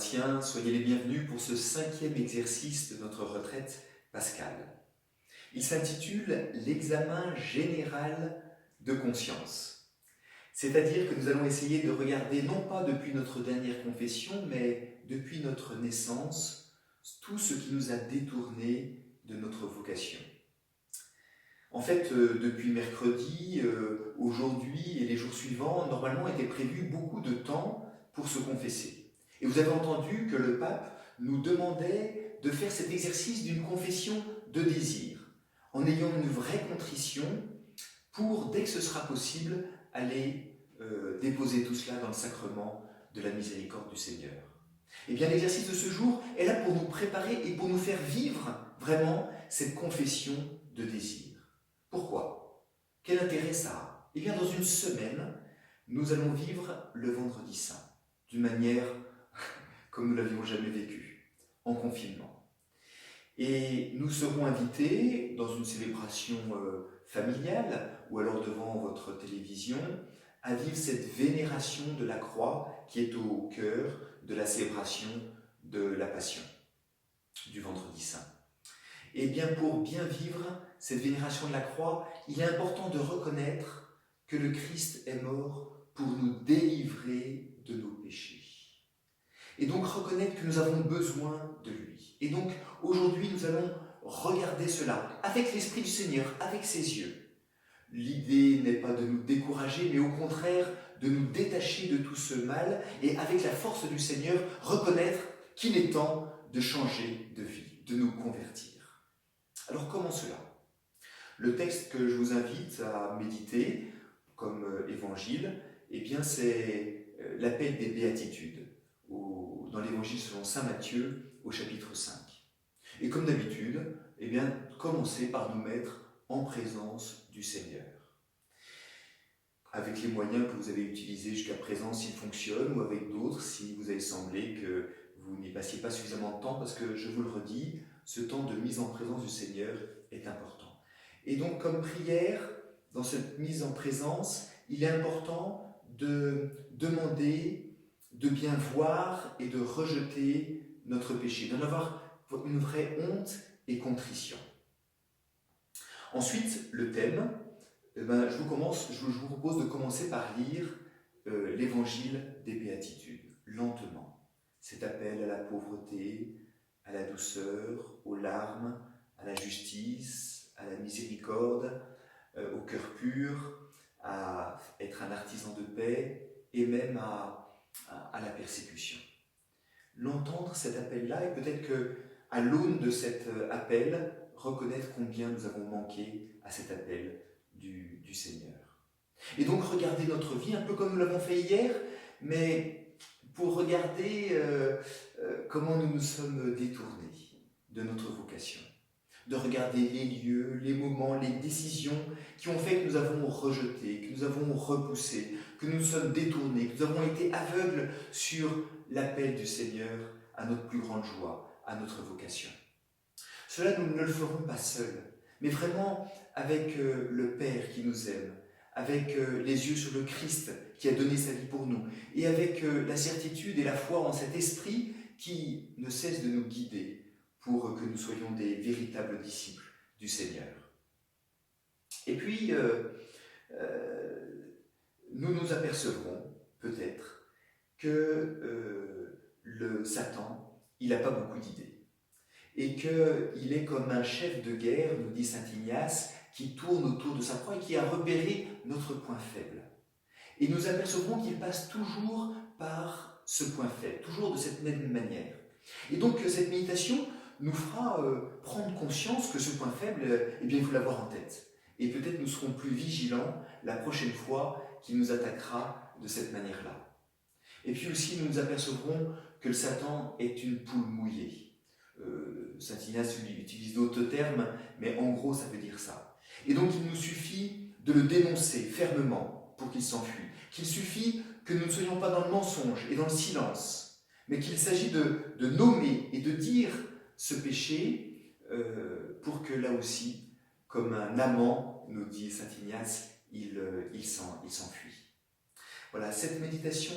Galatiens, soyez les bienvenus pour ce 5e exercice de notre retraite pascale. Il s'intitule « L'examen général de conscience ». C'est-à-dire que nous allons essayer de regarder, non pas depuis notre dernière confession, mais depuis notre naissance, tout ce qui nous a détournés de notre vocation. En fait, depuis mercredi, aujourd'hui et les jours suivants, normalement était prévu beaucoup de temps pour se confesser. Et vous avez entendu que le pape nous demandait de faire cet exercice d'une confession de désir, en ayant une vraie contrition pour, dès que ce sera possible, aller déposer tout cela dans le sacrement de la miséricorde du Seigneur. Eh bien, l'exercice de ce jour est là pour nous préparer et pour nous faire vivre vraiment cette confession de désir. Pourquoi ? Quel intérêt ça a ? Eh bien, dans une semaine, nous allons vivre le Vendredi Saint, d'une manière comme nous ne l'avions jamais vécu, en confinement. Et nous serons invités dans une célébration familiale, ou alors devant votre télévision, à vivre cette vénération de la croix qui est au cœur de la célébration de la Passion, du Vendredi Saint. Et bien pour bien vivre cette vénération de la croix, il est important de reconnaître que le Christ est mort pour nous délivrer de nos péchés. Et donc reconnaître que nous avons besoin de lui. Et donc aujourd'hui nous allons regarder cela avec l'Esprit du Seigneur, avec ses yeux. L'idée n'est pas de nous décourager, mais au contraire de nous détacher de tout ce mal et avec la force du Seigneur reconnaître qu'il est temps de changer de vie, de nous convertir. Alors comment cela ? Le texte que je vous invite à méditer comme évangile, eh bien c'est l'appel des béatitudes dans l'évangile selon saint Matthieu au chapitre 5. Et comme d'habitude, eh bien commencez par nous mettre en présence du Seigneur. Avec les moyens que vous avez utilisés jusqu'à présent s'ils fonctionnent, ou avec d'autres si vous avez semblé que vous n'y passiez pas suffisamment de temps, parce que je vous le redis, ce temps de mise en présence du Seigneur est important. Et donc comme prière, dans cette mise en présence, il est important de demander de bien voir et de rejeter notre péché, d'en avoir une vraie honte et contrition. Ensuite, le thème, je vous propose de commencer par lire l'évangile des béatitudes, lentement. Cet appel à la pauvreté, à la douceur, aux larmes, à la justice, à la miséricorde, au cœur pur, à être un artisan de paix et même à la persécution. L'entendre, cet appel-là, et peut-être qu'à l'aune de cet appel, reconnaître combien nous avons manqué à cet appel du Seigneur. Et donc regarder notre vie, un peu comme nous l'avons fait hier, mais pour regarder comment nous nous sommes détournés de notre vocation. De regarder les lieux, les moments, les décisions qui ont fait que nous avons rejeté, que nous avons repoussé, que nous nous sommes détournés, que nous avons été aveugles sur l'appel du Seigneur à notre plus grande joie, à notre vocation. Cela, nous ne le ferons pas seuls, mais vraiment avec le Père qui nous aime, avec les yeux sur le Christ qui a donné sa vie pour nous, et avec la certitude et la foi en cet esprit qui ne cesse de nous guider pour que nous soyons des véritables disciples du Seigneur. Et puis, nous nous apercevrons peut-être que le Satan, il n'a pas beaucoup d'idées. Et qu'il est comme un chef de guerre, nous dit saint Ignace, qui tourne autour de sa proie et qui a repéré notre point faible. Et nous apercevrons qu'il passe toujours par ce point faible, toujours de cette même manière. Et donc cette méditation nous fera prendre conscience que ce point faible, eh bien, il faut l'avoir en tête. Et peut-être nous serons plus vigilants la prochaine fois qu'il nous attaquera de cette manière-là. Et puis aussi, nous nous apercevrons que le Satan est une poule mouillée. Saint Ignace utilise d'autres termes, mais en gros, ça veut dire ça. Et donc, il nous suffit de le dénoncer fermement pour qu'il s'enfuit. Qu'il suffit que nous ne soyons pas dans le mensonge et dans le silence, mais qu'il s'agit de nommer et de dire ce péché pour que là aussi, comme un amant, nous dit saint Ignace, il s'enfuit. Voilà, cette méditation,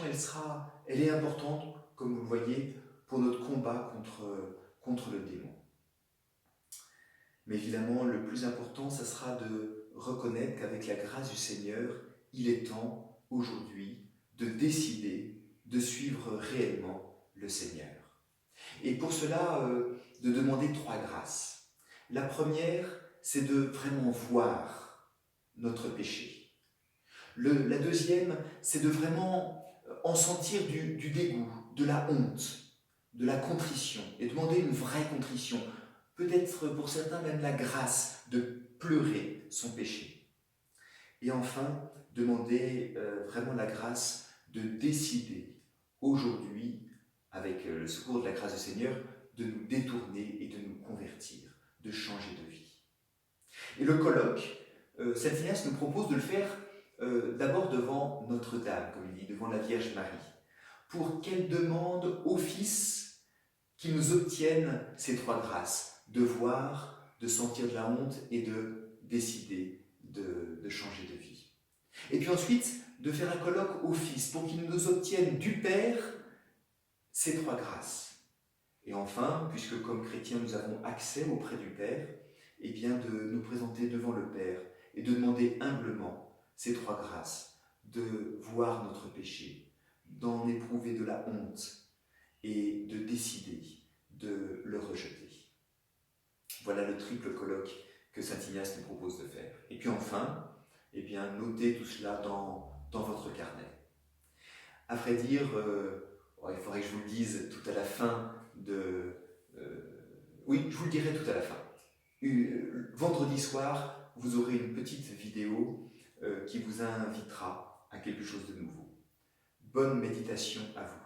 elle est importante, comme vous le voyez, pour notre combat contre le démon. Mais évidemment, le plus important, ça sera de reconnaître qu'avec la grâce du Seigneur, il est temps, aujourd'hui, de décider de suivre réellement le Seigneur. Et pour cela, de demander 3 grâces. La première, c'est de vraiment voir notre péché. La deuxième, c'est de vraiment en sentir du dégoût, de la honte, de la contrition, et demander une vraie contrition. Peut-être pour certains même la grâce de pleurer son péché. Et enfin, demander vraiment la grâce de décider aujourd'hui, avec le secours de la grâce du Seigneur, de nous détourner et de nous convertir, de changer de vie. Et le colloque, Saint Ignace nous propose de le faire d'abord devant Notre-Dame, comme il dit, devant la Vierge Marie, pour qu'elle demande au Fils qu'il nous obtienne ces 3 grâces, de voir, de sentir de la honte et de décider de changer de vie. Et puis ensuite, de faire un colloque au Fils pour qu'il nous obtienne du Père ces 3 grâces. Et enfin, puisque comme chrétiens nous avons accès auprès du Père, eh bien de nous présenter devant le Père et de demander humblement ces 3 grâces, de voir notre péché, d'en éprouver de la honte et de décider de le rejeter. Voilà le triple colloque que saint Ignace nous propose de faire. Et puis enfin, eh bien, notez tout cela dans votre carnet. À vrai dire, il faudrait que je vous le dise tout à la fin oui, je vous le dirai tout à la fin. Vendredi soir, vous aurez une petite vidéo qui vous invitera à quelque chose de nouveau. Bonne méditation à vous.